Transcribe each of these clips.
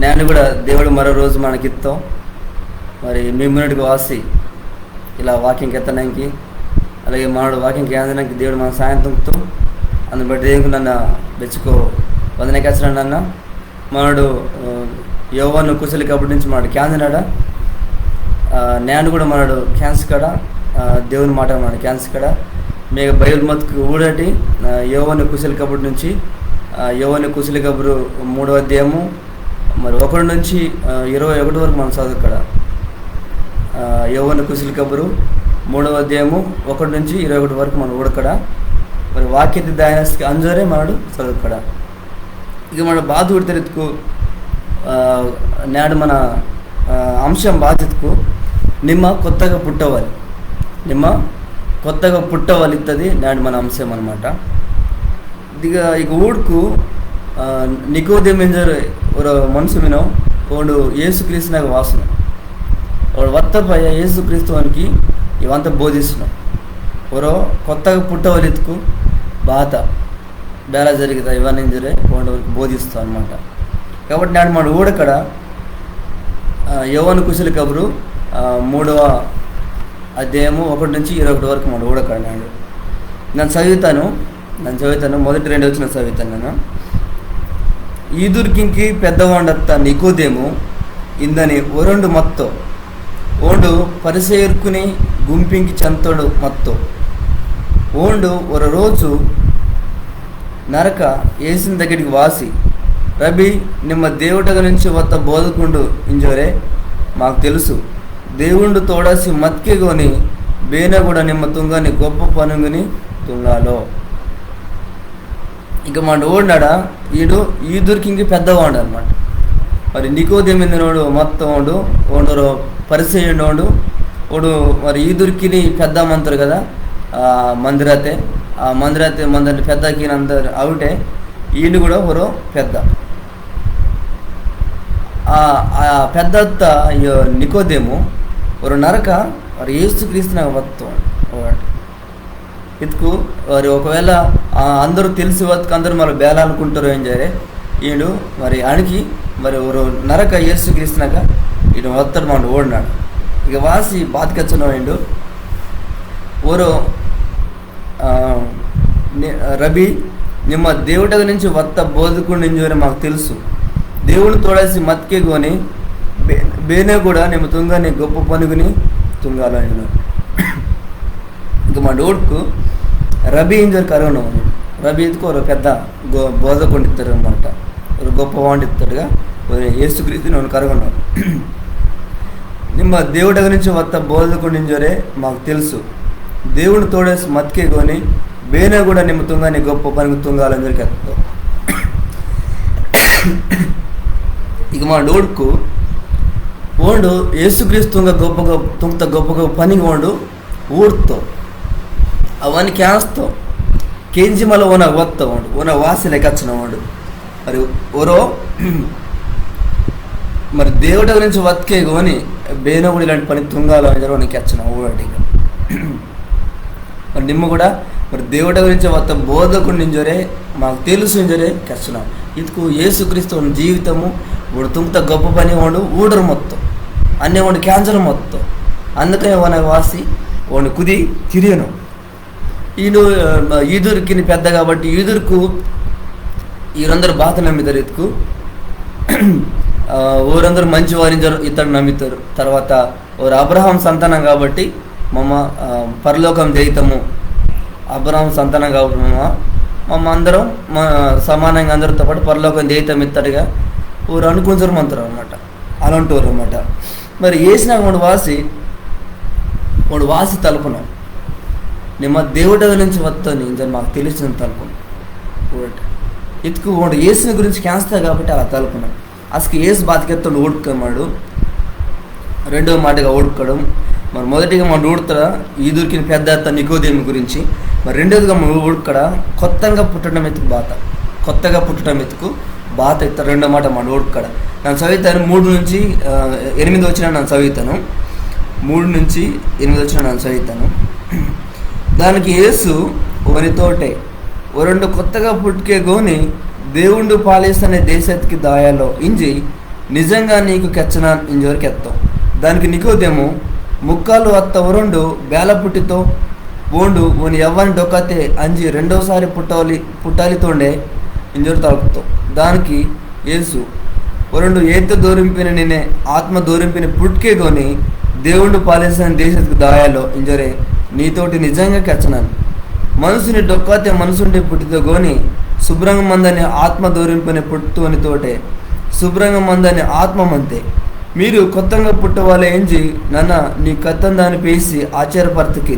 నేను కూడా దేవుడు మరో రోజు మనకిస్తాం. మరి మీ మున్నటికి వాసి ఇలా వాకింగ్కి ఎత్తడానికి, అలాగే మనడు వాకింగ్కి అందడానికి దేవుడు మన సాయం తొక్కుతూ అందుని బట్టి దేవునికి నన్ను బెచ్చుకో వందనకేస్తున్నాడు. నన్న మనడు యోవాను కుశలి కబడి నుంచి మనడు క్యాందినాడ నేను కూడా మనడు క్యాన్స్ కాడ దేవుని మాట మన క్యాన్స్ కాడ మీకు బైబిల్ మతుకు ఊడటి యోవాను కుశలి కబడి నుంచి యోవాను కుశలి కబురు 3వ అధ్యాయము మరి 1 నుంచి 21 వరకు మనం చదువు ఇక్కడ. యోవాను కుశలి కబురు 3వ అధ్యాయము 1 నుంచి 21 వరకు మనం ఊడకడ మరి వాక్యతి దాయనస్కి అంజరే మనడు చదువుకడ. ఇక మన బాధ ఉడితెరెత్తుకు నేడు మన అంశం బాధ్యతకు నిమ్మ కొత్తగా పుట్టవాలి, నిమ్మ కొత్తగా పుట్టవాలి ఇస్తుంది నేడు మన అంశం అనమాట. ఇక ఊడుకు నికోదేమింజర్ ఒక మనుషు వినో వాడు యేసుక్రీస్తు నాకు వాసన వాడు వత్తపయ్య యేసుక్రీస్తువానికి ఇవంతా బోధిస్తున్నాం. ఓరో కొత్తగా పుట్టవాలి ఎత్తుకు బాత బేలా జరుగుతా ఇవన్నీ జరే వాడు బోధిస్తాం అనమాట. కాబట్టి నాడు మన ఊడక్కడ యోవాను కుశలి కబురు 3వ అధ్యాయము 1 నుంచి 21 వరకు మన ఊడక్కడ నాడు నేను చదువుతాను. మొదటి 2 వచ్చిన చదువుతాను. నేను ఈదుర్కింకి పెద్దవాండత్త నికోదేము ఇందని ఒరండు మత్తో ఓండు పరిసేర్కుని గుంపింకి చెంతోడు మత్తో ఓండు ఒక రోజు నరక ఏసిన దగ్గరికి వాసి రబి నిమ్మ దేవుటగ నుంచి వత్త బోధకుండు ఇంజోరే మాకు తెలుసు దేవుండు తోడాసి మత్కెగోని బేన కూడా నిమ్మ తుంగని గొప్ప పనుగుని తుంగాలో. ఇక మన ఓడినాడా ఈదుర్కింకి పెద్దవాడు అనమాట. మరి నికోదేమిందినోడు మొత్తం ఓడు పరిచయండు ఓడు మరి ఈదుర్కిని పెద్ద మంత్రులు కదా మందిరాతే మందిర పెద్దకి అందరు అవుటే ఈయన కూడా ఓరో పెద్ద పెద్ద నికోదేము ఒక నరక మరి యేసుక్రీస్తు నాకు వత్తం ఇతుకు వారి ఒకవేళ అందరూ తెలిసి వత్తుకు అందరూ మరి బేలా అనుకుంటారు ఏం చేయాలి ఈడు మరి అణికి మరి ఒక నరక యేసుక్రీస్తునాక ఈయన వత్తడు మన ఓడినాడు. ఇక వాసి బాతికొచ్చిన వాడు ఓరో రబి నిమ్మ దేవుటగ నుంచి వత్త బోధకుడు ఇంజోరే మాకు తెలుసు దేవుని తోడేసి మత్కెగోని బేనే కూడా నిమ్మ తుంగని గొప్ప పనుగుని తుంగాలో. ఇంక మా డోడ్కు రబీ ఇంజర్ కరోనా రబీ ఎత్తుకు ఒక పెద్ద బోధకుడు ఇస్తారు అనమాట. ఒక గొప్ప వాండి ఇస్తాడుగా యేసుక్రీస్తు నేను కరగొన్నాను. నిమ్మ దేవుడి నుంచి వత్త బోధకుడు ఇంజరే మాకు తెలుసు దేవుని తోడేసి మత్కెగోని బేనే కూడా నిమ్మ తుంగని గొప్ప పనికి తుంగాలని దొరికేస్తాం. ఇక మా డోడ్కు ఓండు యేసుక్రీస్తు గొప్ప గొప్ప పనికి ఓండు ఊడుతో అవన్నీ క్యాన్స్తో కేంజి మళ్ళీ ఓన వస్తాడు ఓన వాసి లెక్కచ్చిన వాడు మరి ఓరో మరి దేవుడి గురించి వత్కే కొని బేనగుడి ఇలాంటి పని తుంగాలో అని నీకు వచ్చిన ఊడటి. మరి నిమ్మ కూడా మరి దేవుడి గురించి వత్త బోధకుడు నింజరే మాకు తెలుసు ఇంజరే కచ్చినాం. ఇటుకు యేసుక్రీస్తు జీవితము వాడు తుంగత గొప్ప పని వాడు ఊడరు మొత్తం అన్నీ వాడు క్యాన్సర్ మొత్తం అందుకనే ఓన వాసి వాడిని కుది తిరియను. ఈదురికి పెద్ద కాబట్టి ఈదురుకు వీరందరూ బాత నమ్మితారు. ఇతుకు ఊరందరూ మంచి వారించారు ఇతడు నమ్మితారు. తర్వాత ఓరు అబ్రహాం సంతానం కాబట్టి మమ్మ పరలోకం జయితము అబ్రహాం సంతానం కాబట్టి మమ్మ అందరం సమానంగా అందరితో పాటు పరలోకం జయితం ఇత్తడిగా ఊరు అనుకుంటారు మంతారు అనమాట. అలాంటి ఊరు అనమాట. మరి వేసినా వాడు వాసి తలుపున్నాం నిమ్మ దేవుడి నుంచి వస్తుంది ఇంత మాకు తెలిసిన తలుపును ఇతుకు వాడు ఏసిన గురించి క్యాన్స్తా కాబట్టి అలా తలుపున్నాం. అసలు ఏసు బాతికెత్తాడు ఓడుకోమాడు. రెండవ మాటగా ఓడుకోవడం మరి మొదటిగా మనం ఊడుతాడా ఈదురికిన పెద్ద నికోదేమి గురించి, మరి రెండోదిగా మనం ఊడుకడ కొత్తగా పుట్టడం ఎత్తుకు బాత ఎత్తారు. రెండో మాట మన ఊడుకడ నేను చదువుతాను 3 నుంచి 8 వచ్చిన నేను చదువుతాను. 3 నుంచి 8 వచ్చిన నేను చదువుతాను. దానికి యేసు వనితోటే ఓ 2 కొత్తగా పుట్టుకే గోని దేవుండు పాలేస్తనే దేశత్కి దాయాలో ఇంజి ನಿಜಂಗ ನೀಕು ಕೆಚ್ಚನ ಇಂಜೋರಿಗೆ ಎತ್ತೋ దానికి నికోదేము ముక్కాలు అత్త ఒరండు బేల పుట్టితో ఓండు ఓని ఎవ్వని డొక్కతే అంజి రెండోసారి పుట్టాలితోండే ఇంజోరు తలుపుతో దానికి యేసు ఒరండు ఏత దూరింపిన నేనే ఆత్మ దూరింపిన పుట్కేగోని దేవుడు పాలిసిన దేశకు దాయాలో ఇంజరే నీతోటి నిజంగా కెచ్చనాను మనసుని డొక్కతే మనసుంటే పుట్టితో గోని శుభ్రంగా మందని ఆత్మ దూరింపిన పుట్టుని తోటే శుభ్రంగా మందని ఆత్మమంతే మీరు కొత్తగా పుట్టవాళ్ళ ఏంచి నన్న నీ కత్తం దాన్ని పేసి ఆశ్చర్యపర్తకి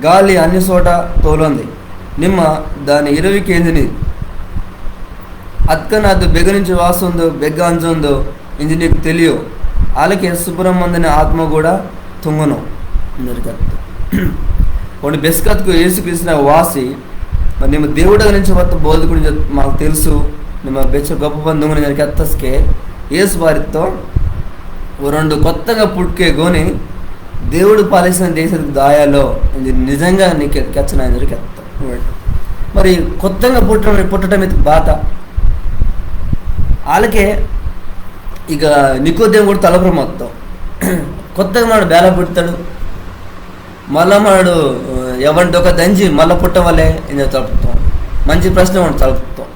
గాలి అన్ని చోట తోలుంది నిమ్మ దాని 20 కేంద్రిని అత్కన అది బెగ నుంచి వాసుందో బెగ్గ అంజుందో ఇంజి నీకు తెలియో అలాగే సుబ్రహ్మందని ఆత్మ కూడా తుంగను కొన్ని బెస్కత్కు యేసుక్రీస్తు వాసి మరి ನಿಮ್ಮ దేవుడ నుంచి వత్త బోధకుడు మాకు తెలుసు ನಿಮ್ಮ బెచ్చ గొప్ప బంధువుని నేను ఎత్తస్కే యేసు వారితో రెండు కొత్తగా పుట్టుకేగోని దేవుడు పాలిసిన దేశకు దాయాలో నిజంగా నీకు కెచ్చన మరి కొత్తగా పుట్టడం ఇది బాధ వాళ్ళకే ఇక నికోదేము కూడా తలపురం మొత్తం కొత్తగా మాడు బేల పుడతాడు మళ్ళా మాడు ఎవరిని ఒక దంచి మళ్ళీ పుట్టవలే ఏం తలుపుతాం మంచి ప్రశ్న వాడు తలుపుతాం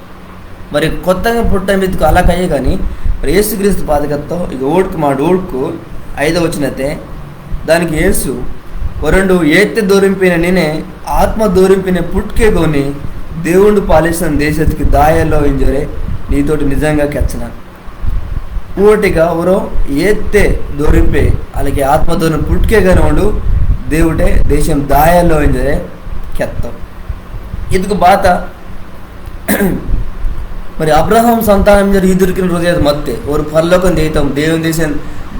మరి కొత్తగా పుట్టడం మీదకు అలా కయ్యే కానీ మరి యేసుక్రీస్తు పాదకత్వం ఇక ఓడుకు మా ఓడుకు 5వ వచనతే దానికి యేసు ఒరండు ఏత్తే దూరింపిన నేనే ఆత్మ దూరింపిన పుట్టుకేగోని దేవుడు పాలిసిన దేశத்துக்கு దాయాలో ఇంజరే నీతోటి నిజంగా కెచ్చన ఓటిగా ఎవరో ఏత్తే దూరింపే అలాగే ఆత్మ దూరం పుట్టుకేగానే ఉండు దేవుడే దేశం దాయాలో ఇంజరే కెత్తం ఇదికు బాత మరి అబ్రహాం సంతానం ఈదురికిన రోజు మత్తే ఒక పరలోకం దేయితాం దేవుని దేశం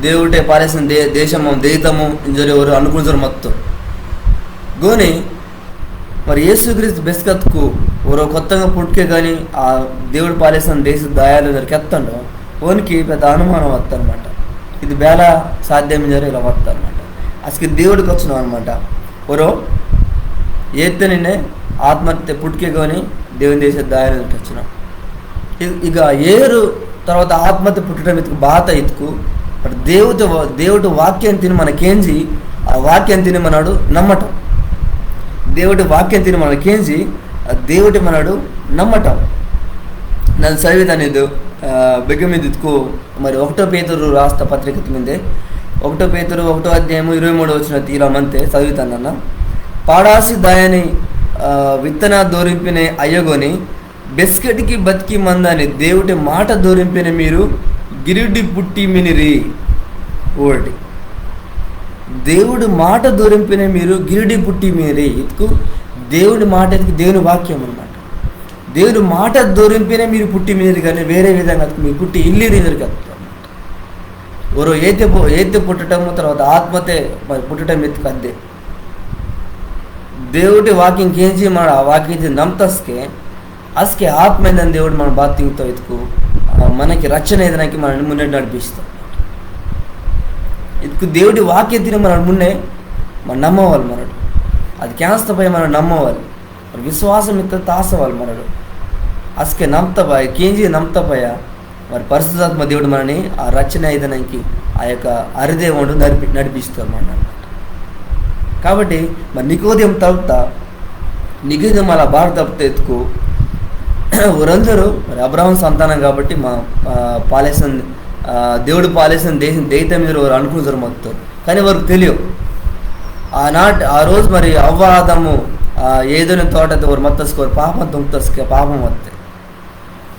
దేవుడే పారేసిన దేశము దేయితాము ఇంజరి ఎవరు అనుకుంటారు మొత్తం గోని మరి యేసుక్రీస్తు బెస్కత్కు ఎవరో కొత్తగా పుట్టుకే కానీ ఆ దేవుడు పాలేసిన దేశ దాయాలు కెత్తండో ఓనికి పెద్ద అనుమానం వద్దనమాట ఇది బేల సాధ్యం జరి ఇలా వద్దనమాట అసలు దేవుడికి వచ్చినాం అనమాట ఎవరో ఏత్తే నిన్నే ఆత్మహత్య పుట్టుకే కానీ దేవుని దేశ దాయాలు వచ్చినాం ఇక ఏరు తర్వాత ఆత్మహత్య పుట్టడం ఇతుకు బాత ఇతుకు దేవుడి వాక్యం తిని మనకేంచి ఆ వాక్యం తిని మనడు నమ్మటం దేవుడి వాక్యం తిని మనకేంచి ఆ దేవుడి మనడు నమ్మటం నన్ను చదివేదానిది బిగ్గ మీద ఇతుకు మరి 1 పేతురు రాష్ట్ర పత్రిక మీదే 1 పేతురు 1వ అధ్యాయము 23వ వచనం ఇలా మంతే చదువుతానన్న పాడాసి దాయని విత్తన దూరింపిన అయ్యగోని బెస్కెట్కి బతికి మందని దేవుడి మాట దూరింపిన మీరు గిరిడి పుట్టి మినిరి ఓడి దేవుడి మాట దూరింపిన మీరు గిరిడి పుట్టి మినిరి ఇతుకు దేవుడి మాట దేవుని వాక్యం అనమాట దేవుడి మాట దూరింపిన మీరు పుట్టి మినిరి కానీ వేరే విధంగా మీరు పుట్టి ఇల్లిరి కదా ఎవరో ఏతే పుట్టటము తర్వాత ఆత్మతే మరి పుట్టడం ఎత్తుకు అంతే దేవుడి వాక్యం కేంచి మన ఆ వాక్యం నమ్తస్కే అస్కే ఆత్మైందని దేవుడు మన బాత్తింగ్తో ఎత్తుకు మనకి రక్షణ ఏదైనాకి మనల్ని ముందే నడిపిస్తాం ఇదికు దేవుడి వాక్యం తిని మన ముందే మనం నమ్మవాలి మనడు అది క్యాన్స్తపై మనం నమ్మవాలి మరి విశ్వాసం ఇస్తే తాసవాలి మనడు అస్కే నమ్తపాయ కేంజీ నమ్తపాయ మరి పరిశుద్ధాత్మ దేవుడు మనని ఆ రక్షణ ఏదైనాకి ఆ యొక్క అరిదేవుడు నడిపిస్తాం అన్నమాట కాబట్టి మరి నికోదేం తలుపుతా నికోదేం అలా బాగా తప్పుతా ఎత్తుకు ఊరందరూ మరి అబ్రహాం సంతానం కాబట్టి మా పాలేసిన దేవుడు పాలేసిన దేశం దేయితం మీద వారు అనుకుంటారు మొత్తం కానీ వారికి తెలియదు ఆ రోజు మరి అవ్వ ఆదము ఏదైనా తోటతో వారు మత్తసుకోరు పాపం తుంకుతస్కే పాపం వస్తాయి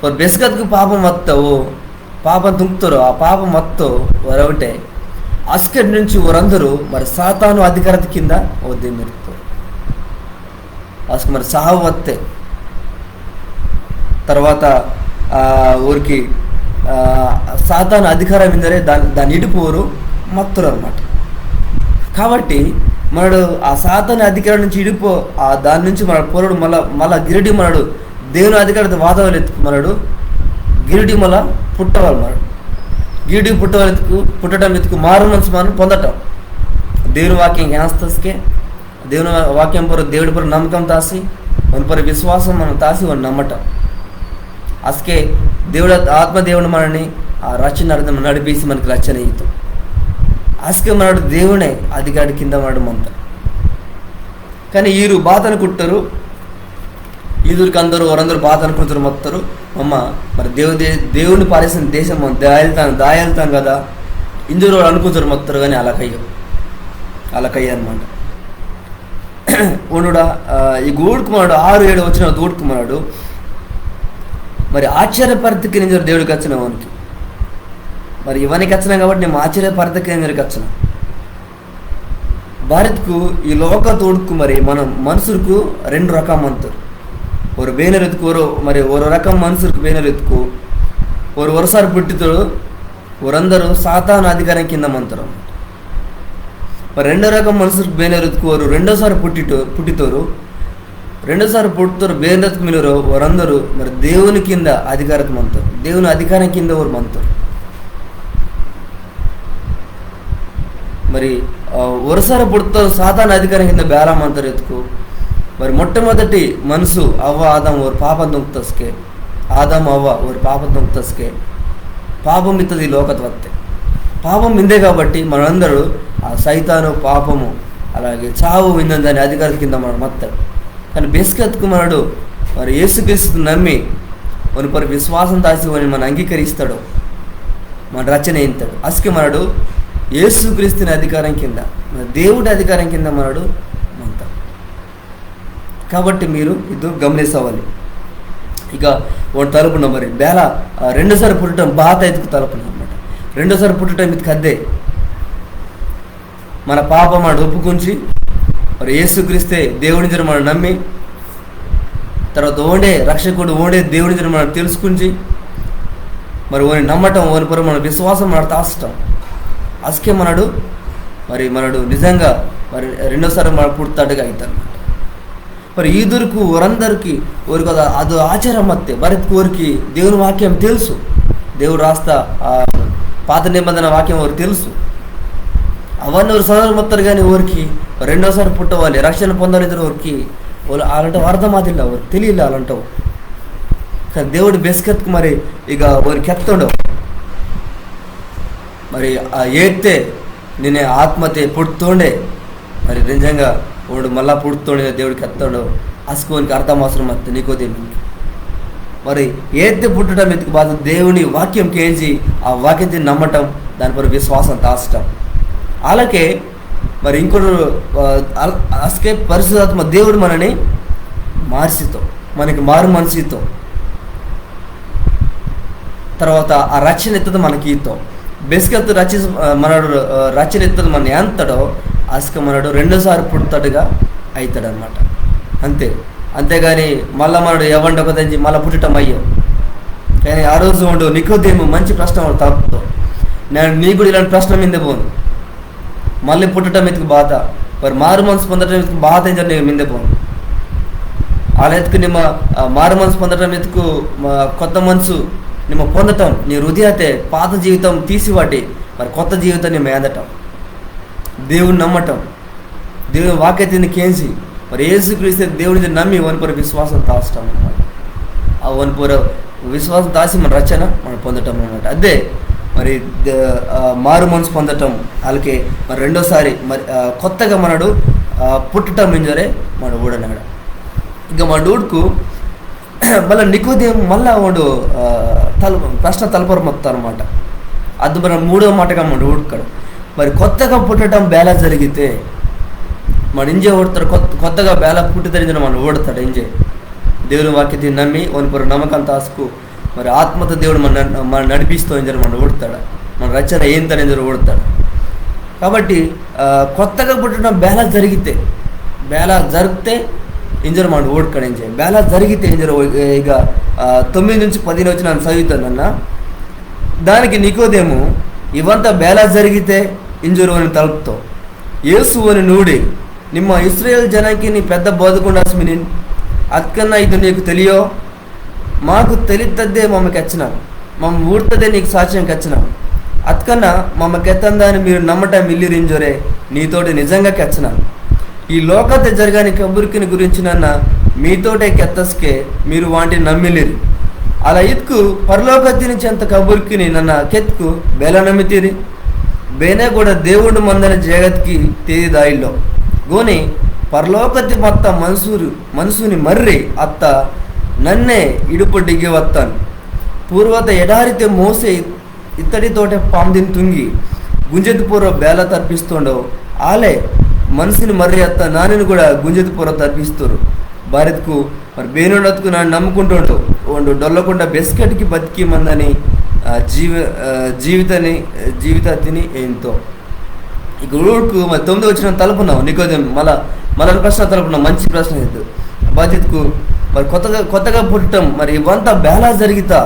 వారు బెస్కత్కు పాపం వస్తావు పాపం తుంకుతారు ఆ పాపం వస్తూ వారు ఒకటే అస్కటి నుంచి వారందరూ మరి సాతాను అధికారత కింద వద్దే మెరుతారు అసలు మరి సాగు వస్తే తర్వాత ఊరికి సాతాను అధికారం ఇందరే దాని ఇడిపోరు మత్తురు అనమాట కాబట్టి మనడు ఆ సాతాను అధికారం నుంచి ఇడిపో దాని నుంచి మన పోరుడు మళ్ళా గిరిడి మనడు దేవుని అధికారత వాదవాళ్ళు ఎత్తుకు మనడు గిరిడి మళ్ళా పుట్టవాలి మనడు గిరిడి పుట్టడం ఎత్తుకు మారు మనసు మనం పొందటం దేవుని వాక్యం జ్ఞాస్తస్కే దేవుని వాక్యం పొర దేవుడి పొర నమ్మకం తాసి మన పొర విశ్వాసం మనం తాసి వాళ్ళు నమ్మటం అసకే ఆత్మదేవుడు మనని ఆ రచన అర్థం నడిపేసి మనకి రచన ఇస్తాం. ఆస్కే మనడు దేవుడే అధికారి కింద మనడు మంత. కానీ వీరు బాధ అనుకుంటారు, ఈదురికి వారందరూ బాధ అనుకుంటారు మొత్తారు. అమ్మ మరి దేవుడిని పారేసిన దేశం దాయల్తాం కదా ఇందులో అనుకుంటారు మొత్తారు. కానీ అలాకయ్య అనమాట. ఉండుడా ఈ గూడుకుమారుడు 6-7 వచ్చిన గూడుకుమారుడు మరి ఆశ్చర్యపరితకి నేను దేవుడికి వచ్చిన వానికి మరి ఇవన్నీ వచ్చినా కాబట్టి నేను ఆశ్చర్యపరితకి నేను వచ్చిన భారత్కు ఈ లోక తోడుకు మరి మనం మనుషులకు 2 రకం అంటారు. ஒரு ಬೇನರೆತ್ಕು మరి ஒரு రకం మనుషులకు ಬೇనరెత్కు ஒரு వరుసారి పుట్టితోడు వారందరూ సాతాను అధికారం కింద మంతారు. మరి 2 రకం మనుషులకు ಬೇనరెత్కు రెండోసారి పుట్టితోరు రెండోసారి పుట్టుతారు ಬೇనరెత్కు మిలరు వారందరూ మరి దేవుని కింద అధికారం మంతారు. దేవుని అధికారం కింద వారు మంతారు. మరి వరుసారి పుట్టుతారు సాతాను అధికారం కింద బేరం మంతారు ఎత్తుకు. మరి మొట్టమొదటి మనసు అవ్వ ఆదాం ఒక పాపం దుంక్తస్కే ఆదాం అవ్వ ఒక పాపం దుంక్తస్కే పాపం ఇత్తది లోకత్వత్తే పాపం ఇందే కాబట్టి మనందరూ ఆ సైతాను పాపము అలాగే చావు విందని అధికారి కింద మనం మత్తాడు. కానీ బెస్కెత్తుకు మనడు మరి యేసుక్రీస్తు నమ్మి మన పరి విశ్వాసం దాసి అని మనం అంగీకరిస్తాడు, మన రచన అయింతాడు. అసలు మనడు యేసుక్రీస్తుని అధికారం కింద దేవుడి అధికారం కింద మనడు మంతాడు. కాబట్టి మీరు ఇది గమనించవాలి. ఇక ఒక తలుపున మరి బేల రెండోసారి పుట్టడం బాధ ఎత్తుకు తలుపున అనమాట. రెండోసారి పుట్టడం ఇది కద్దే మన పాపం మనం ఒప్పుకుంచి మరి యేసుక్రీస్తే దేవుని జర మనం నమ్మి తర్వాత ఓండే రక్షకుడు ఓండే దేవుని జర మనం తెలుసుకుంచి మరి ఓని నమ్మటం ఓని పొర మన విశ్వాసం మన తాసటం అసకే మనడు నిజంగా మరి రెండోసారి మన పుడతాడుగా అవుతాడు. మరి ఈదురుకు వరందరికి ఊరు కదా అది ఆచారం మత్తే భరత్ కోరికి దేవుని వాక్యం తెలుసు, దేవుడు రాస్తా పాత నిబంధన వాక్యం వారికి తెలుసు. అవన్నీ వారు సదరు మొత్తారు. కానీ ఊరికి రెండోసారి పుట్టవాలి రక్షణ పొందాలి ఊరికి వాళ్ళు అలాంటి అర్థమాదిಲ್ಲ ಅವ್ರಿಗೆ తెలియలే అలాంటావు. కానీ దేవుడు బెస్కెత్కు మరి ఇక వారికి ఎత్తుండవు. మరి ఆ ఏత్తే నేనే ఆత్మతే పుడుతుండే మరి నిజంగా వాడు మళ్ళా పుడుతుండే దేవుడికి ఎత్తాడు అసుకోనికి అర్థం అవసరం వస్తే నికోదేమునికి మరి ఏత్తే పుట్టడం ఎందుకు బాధ దేవుని వాక్యం కేంచి ఆ వాక్యం నమ్మటం దానిపై విశ్వాసం తాచటం. అలాగే మరి ఇంకోటి అసకే పరిశుద్ధాత్మ దేవుడు మనని మార్చితో మనకి మారు మనసుతో తర్వాత ఆ రక్షణ ఎత్తది మనకి ఈతో బెస్కెత్తు మనడు రచన ఎత్తది మన ఎంతడో అసక మనడు రెండోసారి పుడతాడుగా అవుతాడు అనమాట. అంతేగాని మళ్ళీ మనడు ఎవండి ఒక తెంచి మళ్ళీ పుట్టడం అయ్యో. కానీ ఆ రోజు ఉండు నికోదేము మంచి ప్రశ్న తప్పుతో నేను నీ కూడా ఇలాంటి ప్రశ్న మీదే పోను మళ్ళీ పుట్టడం ఎత్తుకు బాధ మరి మారు మనసు పొందడం ఎత్తుకు బాధ అని నేను మీదే పోను వాళ్ళ ఎత్తుకు నిమ్మ మారు మనసు పొందడం ఎత్తుకు కొత్త మనసు నిమ్మ పొందటం నీ హృదయతే పాత జీవితం తీసివాటి మరి కొత్త జీవితం నిమ్మ ఏదటం దేవుని నమ్మటం దేవుని వాక్యతని కేంచి మరి యేసుక్రీస్తు దేవుడిని నమ్మి వనపూర విశ్వాసం తాచటం అనమాట. ఆ వనపూర విశ్వాసం దాసి మన రచన మనం పొందటం అనమాట. అదే మరి మారు మనసు పొందటం వాళ్ళకి మరి రెండోసారి మరి కొత్తగా మనడు పుట్టటం ఇంజరే మన ఊడనాడు. ఇంకా మా డూడ్కు మళ్ళీ నికోదేము మళ్ళా వాడు ప్రశ్న తలపరు మొత్తం అనమాట. అది మనం 3వ మాటగా మన ఊడుకాడు మరి కొత్తగా పుట్టడం బేలా జరిగితే మన ఇంజే ఓడతాడు. కొత్తగా బేలా పుట్టి తెలిసిన మనం ఓడతాడు ఇంజే దేవుని వాక్యత నమ్మి వనపూర నమ్మకం తాసుకు మరి ఆత్మతో దేవుడు మన నడిపిస్తూ ఇంజరు మనం ఓడతాడు. మన రచన ఏంతని ఓడతాడు. కాబట్టి కొత్తగా పుట్టడం బేలా జరిగితే ఇంజరు మనం ఓడుకాడు ఇంజే బేలా జరిగితే ఇంజరు ఇక 9 నుంచి 10 వచ్చి నన్ను చదువుతానన్న దానికి నికోదేము ఇవంతా బేలా జరిగితే ఇంజరు అని తలుపుతో యేసు అని నూడి ನಿಮ್ಮ ఇశ్రాయేల్ జనానికి నీ పెద్ద బోధకుండాస్మి అక్కన్నా ఇది నీకు తెలియో మాకు తెలియద్దే మమ్మకి వచ్చినాం మమ్మ ఊడుతుందే నీకు సాక్ష్యం వచ్చినాం అత్కన్నా మమ్మకి ఎత్తందాన్ని మీరు నమ్మటం ఇల్లిరింజోరే నీతోటి నిజంగా కెచ్చినాను ఈ లోకత జరగాని కబురికిని గురించి నన్న మీతోటే కెత్తస్కే మీరు వాటిని నమ్మిలేరు ಅಲ್ಲ ಇದ್ಕು ಪರಲೋಕತ್ತಿನ ಚೆಂತ ಕಬುರ್ಕಿನಿ ನನ್ನ ಕೆತ್ಕು ಬೇಲ ನಮ್ಮಿತೀರಿ ಬೇನೆ ಕೂಡ దేవుడు మందన జగత్కి తేదిదాయిల్లో గోని పరలోకతి మత్త మనసుని మర్రి అత్త నన్నే ఇడుపొడ్డిಗೆ వత్తాను పూర్వత ఎడారితే మోసే ఇత్తడితోటే పాందిని తుంగి గుంజెత్తి పూర్వ బేల తర్పిస్తుండవు ఆలే మనసుని మర్రి అత్త నానిని కూడా గుంజెత్తి పూర్వ తర్పిస్తారు భారత్కు మరి బేనుడత్కు నన్ను నమ్ముకుంటుండు ಒಂದು డొల్లకుండా బెస్కెట్కి బతికి మందని జీవితాన్ని ఏంతో ఇక ఊరుకు మరి 9 వచ్చిన తలుపున్నావు నికోదేం మళ్ళీ ప్రశ్న తలుపున్నావు మంచి ప్రశ్న ఇది బాధ్యతకు మరి కొత్తగా పుట్టడం మరి ఇవంతా బ్యాలెన్స్ జరిగితా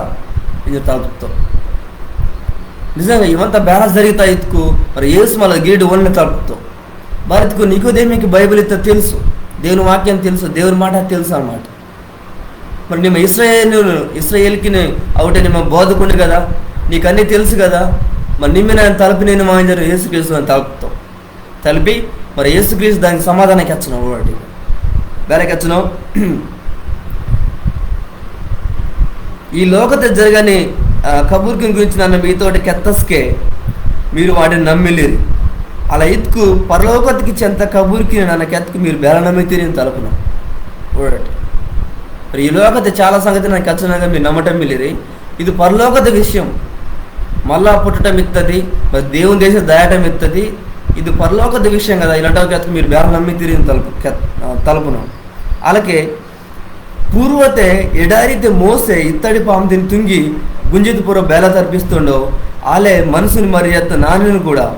ఇది తలుపుతావు నిజంగా ఇవంతా బ్యాలెన్స్ జరిగితా ఇతుకు మరి యేసు మళ్ళీ గేడు వన్న తలుపుతావు భారత్కు నికోదేమికి బైబిల్ ఇస్తా తెలుసు దేవుని వాక్యం తెలుసు దేవుని మాట తెలుసు అన్నమాట మరి ನಿಮ್ಮ ఇస్రాయేల్కి అవుటే ನಿಮ್ಮ బోధకుని కదా నీకు అన్నీ తెలుసు కదా మరి నిమ్మ నేను తలుపు నేను మాంజరు యేసుక్రీస్తు అని తలుపుతాం తలిపి మరి యేసుక్రీస్తు దానికి సమాధానానికి వచ్చినావు వాటి ಬೇರೆಗೆ వచ్చినావు ఈ లోకత జరగని కబూర్కి గురించి నన్ను మీతోటి కెత్తస్కే మీరు వాటిని నమ్మిలేరు అలా ఇతుకు పరలోకతికి చెంత కబూర్కి నన్ను కెత్తకు మీరు బేల నమ్మితీరి అని తలుపున్నాం ఓడటి మరి ఈ లోకత చాలా సంగతి నాకు ఖచ్చితంగా మీరు నమ్మటం మిల్లిరి ఇది పరలోకత విషయం మళ్ళా పుట్టడం ఇస్తుంది మరి దేవుని దేశం దాయటం ఇస్తుంది ఇది పరలోకత విషయం కదా ఇలాంటి మీరు బేర నమ్మి తిరిగి తలుపును అలాగే పూర్వతే ఎడారితే మోసే ఇత్తడి పాముని తుంగి గుంజెత్తుపుర బేల తర్పిస్తుండో ఆలే మనసుని మరి ఎత్త నాన్నను కూడా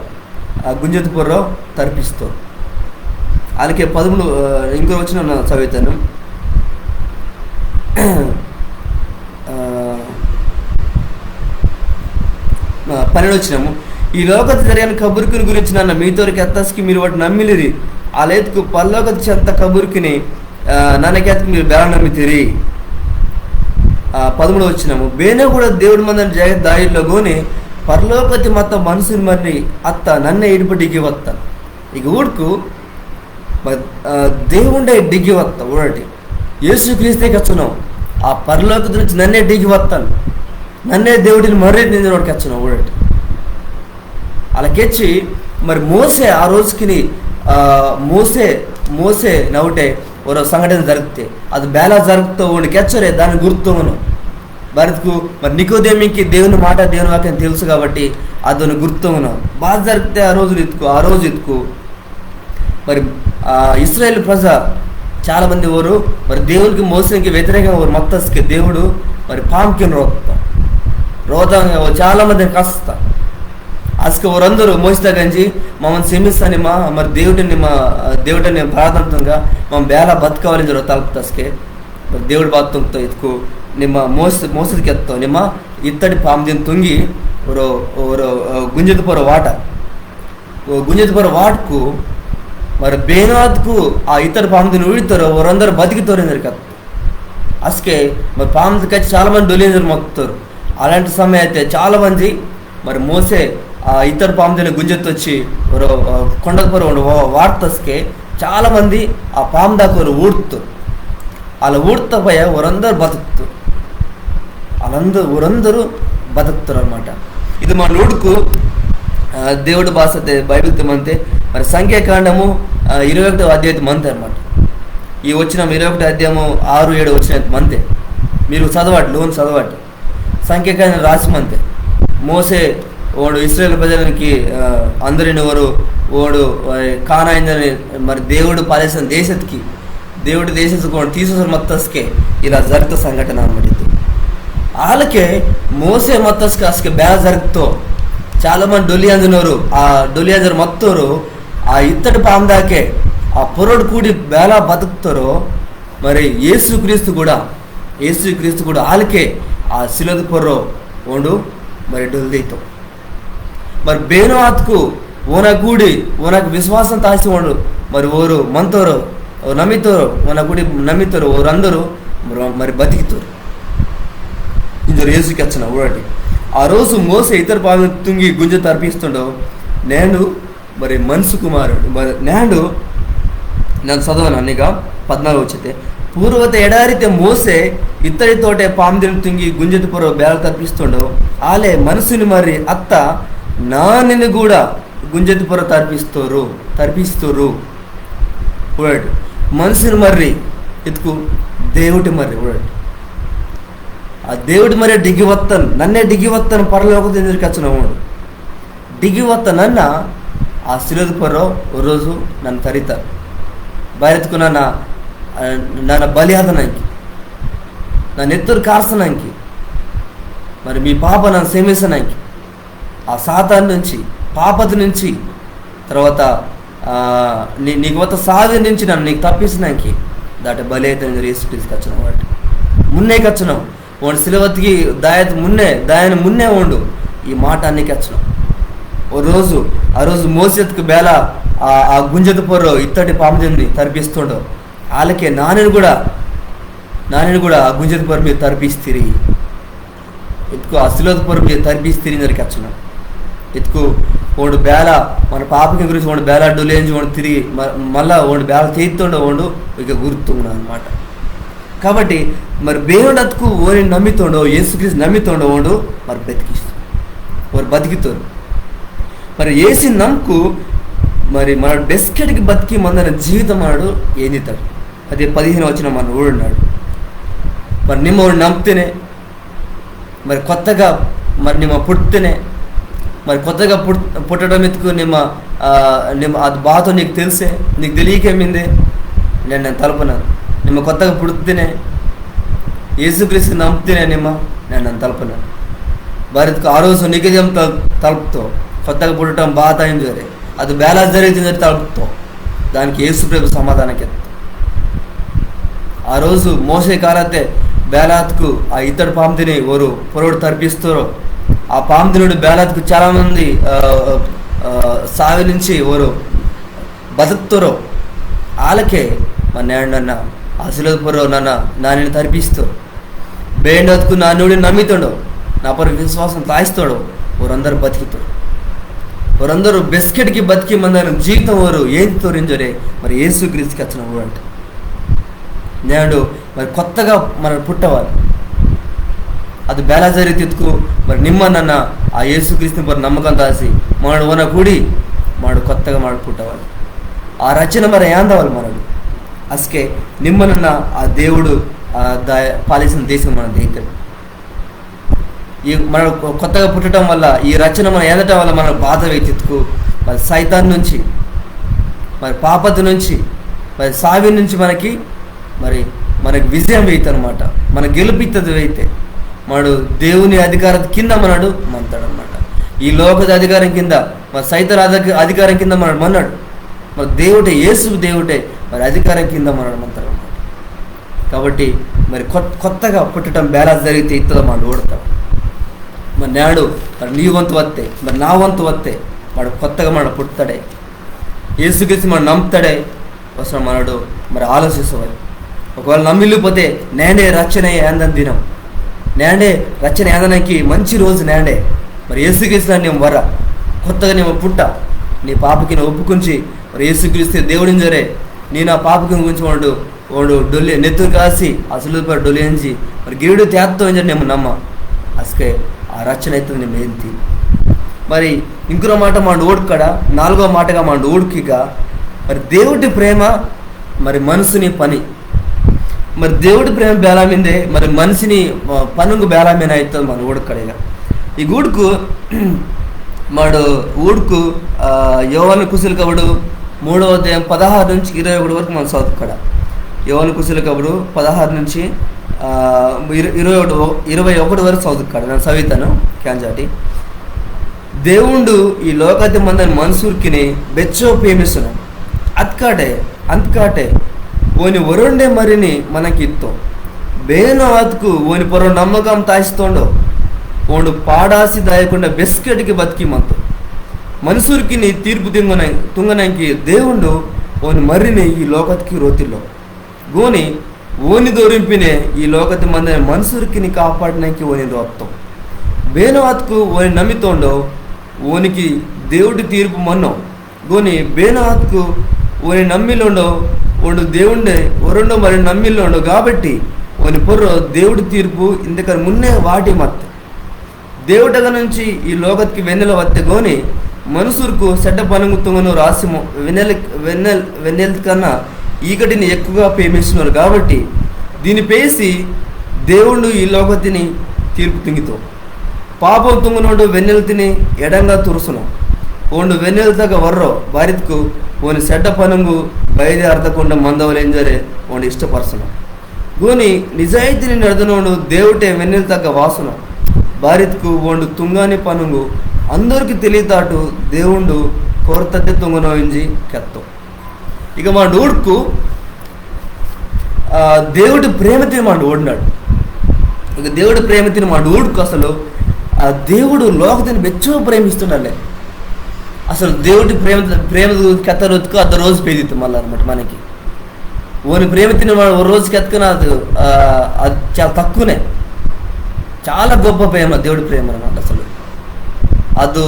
గుంజెత్తుపుర తర్పిస్తూ అలాగే 13 ఇంకో వచ్చిన చదువుతాను 12 వచ్చినాము ఈ లోకత జరిగిన కబుర్కిని గురించి నన్ను మీతోరికి ఎత్తస్కి మీరు వాటి నమ్మిలిరి ఆ లేతుకు పరలోకత చెంత కబుర్కిని నన్నకెత్తకు మీరు బేల నమ్మితిరి 13 వచ్చినాము బేనే కూడా దేవుడి మందని జగత్ దాయిల్లో గోని పరలోకతి మొత్తం మనసుని మరి అత్త నన్నే ఇడిపడిగి వత్త ఇక ఊడుకు దేవుండే డిగ్గి వత్త ఊడటి యేసుక్రీస్తే కచ్చున్నావు ఆ పరలోకత నుంచి నన్నే డిగ్గి వస్తాను నన్నే దేవుడిని మర్రి నిందినోడికి వచ్చినావు ఊడటి అలా కెచ్చి మరి మోసే ఆ రోజుకి మోసే నవ్వుటే ఓ సంఘటన జరిగితే అది బేలా జరుగుతూ ఉండి కెచ్చరే దాన్ని గుర్తును భారత్కు మరి నికోదేమికి దేవుని మాట దేవుని వాక్యం తెలుసు కాబట్టి అదొని గుర్తును బాగా జరిగితే ఆ రోజు ఇతుకు మరి ఇస్రాయేల్ ప్రజ చాలా మంది ఓరు మరి దేవునికి మోసకి వ్యతిరేకంగా ఓరు మత్తస్కి దేవుడు మరి పాంకిన రోదంగా చాలా మంది కస్తా అసలు ఓరందరూ మోసితా గంజి మమ్మల్ని క్షమిస్తాని మరి దేవుడిని ప్రార్థనగా మమ్మ బేల బతుకవని జరుగు తలుపుతస్కే మరి దేవుడు బాత్తుంతో ఇతుకు ನಿಮ್ಮ ಮೋಸದಕ್ಕೆ ಎತ್ತೋ ನಿಮ್ಮ ಇತ್ತಡಿ ಪಾಮ್ದಿನ ತುಂಗಿ ಅವರು ಗುಂಜದ ವಾಟಕು మరి బేనాద్కు ఆ ఇతర పాముని ఉడితారో వారందరూ బతికితారు కత్త అసకే మరి పాముకి వచ్చి చాలా మంది డొలిందరు మొక్కుతారు అలాంటి సమయం అయితే చాలా మంది మరి మోసే ఆ ఇతర పాముని గుంజెత్తి వచ్చి కొండపూర వార్తస్కే చాలా మంది ఆ పాము దాకా ఊడుతారు అలా ఊడతపోయ వారందరూ బతుకుతారు వారందరూ బతుకుతారు అనమాట ఇది మన నోడుకు దేవుడు భాష బైబిల్ మంతే మరి సంఖ్యాకాండము 21వ అధ్యాయం మంతే అనమాట ఈ వచ్చిన 21వ అధ్యాయము 6-7 వచ్చిన మంతే మీరు చదవటి సంఖ్యాకాండం రాసి మంతే మోసే వాడు ఇశ్రాయేలు ప్రజలకి అందరిని వాడు కానాయిందని మరి దేవుడు పాలేసిన దేశత్కి దేవుడు దేశం తీసేసిన మత్తస్కే ఇలా జరుగుత సంఘటన అనమాట ఇది వాళ్ళకే మోసే మత్తస్కి అసలు బేల జరుగుతో చాలా మంది డొలియాంజనోరు ఆ డొలియాంజర్ మొత్తరు ఆ ఇత్తడి పాందాకే ఆ పొరడు కూడి బేలా బతుకుతారో మరి యేసుక్రీస్తు కూడా వాళ్ళకే ఆ శిలదు పొర్రో ఓండు మరి డొల్దీతో మరి బేనువాత్కు ఓనకు విశ్వాసం తాసి ఓడు మరి ఓరు మంతోరు నమ్మితోరు ఓనకూడి నమ్మితోరు ఓరందరూ మరి బతికితారు ఇంజరు యేసుకి వచ్చిన ఊడటి ఆ రోజు మోసే ఇతర పాము తుంగి గుంజ తర్పిస్తుండో నేను మరి మనుసు కుమారుడు నన్ను చదవను అన్నిగా 14 వచ్చితే ಪೂರ್ವತೆ ಎಡಾರಿತೆ ಮೋಸೆ ಇತ್ತಡಿ ತೋಟೆ ಪಾಮ್ದಿನ ತುಂಗಿ ಗುಂಜದ ಪುರ ಬೇಳ ತರ್ಪಿಸ್ತುಂಡು ಆಲೆ ಮನಸ್ಸುని మరి అత్త నానిని కూడా గుంజతి పొర తర్పిస్తోరు వర్డ్ మనసుని మర్రి ఇతుకు దేవుడి మర్రి వర్డ్ ఆ దేవుడి మర్రి డిగివత్తన్ నన్నే డిగివత్తన్ పరలోక ఎందుకు వచ్చినవాడు డిగివత్త నన్న ఆ సిరదు పొర ఓ రోజు నన్ను తరితారు బయటకు ನನ್ನ బలియాదనానికి నా నెత్తురు కార్చనానికి మరి మీ పాప నన్ను సేమించడానికి ఆ సాతాన్ నుంచి పాపతి నుంచి తర్వాత నీకు మొత్తం సాధి నుంచి నన్ను నీకు తప్పించడానికి దాటి బలి అయితే యేసు తీసుకొచ్చినాం వాటి మున్నే కచ్చినాం వాడు సిలవతికి దాయన మున్నే ఉండు ఈ మాట అన్నికి వచ్చినాం ఆ రోజు మోసెత్తుకు బేల ఆ గుంజత పొర్రో ఇత్తడి పాముని తర్పిస్తుండో వాళ్ళకే నానిని కూడా ఆ గుంజత పొర మీద తర్పిస్తిరి ఎత్తుకు ఆ సిలోత పొర మీద తర్పిస్తిరి నరికి వచ్చినాం ఎత్తుకు ఓడు బేల మన పాపకి గురించి ఓడు బేల డొలేంచి ఓడు తిరిగి మళ్ళా ఓడు బేల చేయితుండో ఓడు ఇక గుర్తున్నాడు అనమాట. కాబట్టి మరి దేవుడు అతుకు ఓని నమ్మితుండో యేసుక్రీస్తు నమ్మితుండో ఓడు మరి బతికితోడు మరి ఏసి నమ్కు మరి మన బెస్కెట్కి బతికి మన జీవితం అన్నాడు ఏందితాడు అదే 15 వచ్చిన మన ఊడున్నాడు మరి నిమ్మ నమ్మితేనే మరి కొత్తగా మరి నిమ్మ పుట్టితేనే మరి కొత్తగా పుట్టడం ఎత్తుకు నిమ్మ అది బాధ నీకు తెలిసే నీకు తెలియకేమిందే నేను తలపనాను నిమ్మ కొత్తగా పుడితేనే యేసుక్రీస్తు నమ్మితేనే నిమ్మ నేను తలపనాను భారత్కు ఆ రోజు నిగజం తలుపుతో కొత్తగా పుట్టడం బాధ అయింది సరే అది బేలా జరిగింది తలుపుతో దానికి యేసుప్రభు సమాధానకి ఆ రోజు మోసే కాలతే బేలాత్కు ఆ ఇత్తడి పాముని ఓరు పొరడు తర్పిస్తారో ఆ పామునుడు బేలాత్కు చాలామంది సావి నుంచి ఓరు బతుకుతారో వాళ్ళకే మా నేడన్న అసలు పొరో నాని తర్పిస్తూ బేండత్కు నా నుడి నమ్మితాడో నా పరి విశ్వాసం తాయిస్తాడో వారందరూ బతుకుతారు వారందరూ బెస్కెట్కి బతికి మన జీవితం వారు ఏం తోరించరే మరి యేసుక్రీస్తుకి వచ్చిన ఊరు అంటే నేడు మరి కొత్తగా మనం పుట్టవాలి అది బేలా జరిగి ఎత్తుకు మరి నిమ్మనన్న ఆ యేసుక్రీస్తుని మరి నమ్మకం దాసి మనడు మన కూడి మనడు కొత్తగా మనడు పుట్టవాలి ఆ రచన మరి ఏందవాలి మనడు అసకే నిమ్మనన్న ఆ దేవుడు పాలిసిన దేశం మన దేశం ఈ మనం కొత్తగా పుట్టడం వల్ల ఈ రచన మనం ఎదటం వల్ల మన బాధ వెతుకు మరి సైతాన్ నుంచి మరి పాపతి నుంచి మరి సావి నుంచి మనకి విజయం వేయితే అనమాట మన గెలుపిత్తది వేయితే మనడు దేవుని అధికారం కింద మనడు మంతాడనమాట ఈ లోకದ అధికారం కింద మరి సైతాన్ అధికారం కింద మనడు మన్నాడు మరి దేవుడే యేసు దేవుడే మరి అధికారం కింద మనడు మంతాడు అనమాట. కాబట్టి మరి కొత్తగా పుట్టడం బేలా జరిగితే ఇస్తుందో మనం ఓడతాం మరి నాడు మరి నీ వంతు వస్తే మరి నా వంతు వస్తే వాడు కొత్తగా మన పుడతాడే యేసుక్రీస్తు మనం నమ్ముతాడే కోసం మనడు మరి ఆలోచిస్తాడు. ఒకవేళ నమ్మిల్లిపోతే నేనే రచన ఏందని దినం నేనే రచన ఏందనకి మంచి రోజు నేడే మరి యేసుక్రీస్తు నేను వర కొత్తగా నేను పుట్ట నీ పాపకి నేను ఒప్పుకుంచి మరి యేసుక్రీస్తు దేవుడిని జరే నేను ఆ పాపకి గురించి వాడు డొల్లి నెత్తురు కాసి అసలు డొలించి మరి గిరుడు తేత్తో అని నేను నమ్మ అసకే ఆ రచన అవుతుంది నేను ఏంటి మరి ఇంకో మాట మన ఓడుకడ 4వ మాటగా మన ఓడుకిగా మరి దేవుడి ప్రేమ మరి మనసుని పని మరి దేవుడి ప్రేమ బేలామిందే మరి మనిషిని పనుకు బేలామీన అవుతుంది మన ఊడుకడగా ఈ గూడుకు మాడు ఊడుకు యోవాను కుశల కబుడు 3వ అధ్యాయం 16 నుంచి 21 వరకు మనం చదువుకడ యోవాను కుశల కబుడు 16 నుంచి 21 వరకు చదువుకడ నేను చదువుతాను క్యాన్జాటి దేవుడు ఈ లోకతి మందని మనుషుర్కిని బెచ్చో ప్రేమిస్తున్నాను అంతకాటే ఓని వరుండే మరిని మనకిత్తో ಬೇನೋ ಅದಕ್ಕೂ ಓನಿ ಪರೋ ನಮ್ಮಗಂ ತಾಯಿಸ್ತೊಂಡು ಓಂಡು ಪಾಡಾಸಿ ದಾಯಕೊಂಡ ಬೆಸ್ಕೆಟ್ಗೆ ಬದುಕಿ ಮಂತು ಮನುಷ್ಯರಿಗೆ నీ తీర్పు తుంగనానికి దేవుడు ఓని మర్రిని ఈ లోకత్కి రోతిల్లో గోని ఓని దోరింపినే ఈ లోకతి మంద మనుషురికి కాపాడడానికి ఓని రోప్తాం ಬೇನವಾತ್కు ఓని నమ్మితోండో ఓనికి దేవుడి తీర్పు మన్నో గోని ಬೇನవాత్కు ఓని నమ్మిలోండో ಒಂದು ದೇವುಂಡೆ ಹೊರಡು మరి నమ్మిల్లోండు కాబట్టి ఓని పొర్ర దేవుడి తీర్పు ఇంతకని మున్నే వాటి మత్తు దేవుడగ నుంచి ఈ లోకత్కి వెన్నెల వత్తెగోని మనుషులకు చెడ్డ పనుగుతుంగను రాసి వెన్నెల కన్నా ఈకటిని ఎక్కువగా ప్రేమిస్తున్నారు కాబట్టి దీన్ని పేసి దేవుడు ఈ లోకతిని తీర్పు తింగితో పాపం తుంగునోడు వెన్నెలు తిని ఎడంగా తురుసును ఓండు వెన్నెలు తగ్గ వర్రో భారత్కు ఓని చెడ్డ పనుగు బయలు అర్థకుండా మందవలేంజరే ఓండి ఇష్టపరచును గోని నిజాయితీని నడదనోడు దేవుటే వెన్నెలు తగ్గ వాసన భారత్కు ఓండు తుంగాని పనుగు అందరికి తెలియతాటు దేవుడు కొరతద్దే తుంగనోయించి కెత్తం ఇక మా డూడ్కు దేవుడి ప్రేమతిని మా ఓడినాడు ఇక దేవుడి ప్రేమతిని మా డూడ్కు అసలు ఆ దేవుడు లోకతిని బెచ్చో ప్రేమిస్తున్నాడే అసలు దేవుడి ప్రేమ కెత్తరోజుకు అర్ధ రోజు పేదిತ್ತು మళ్ళీ అనమాట మనకి ఓని ప్రేమతిని వాడు ఓ రోజుకి ఎత్తుకుని అది చాలా తక్కువనే చాలా గొప్ప ప్రేమ దేవుడి ప్రేమ అనమాట అసలు అది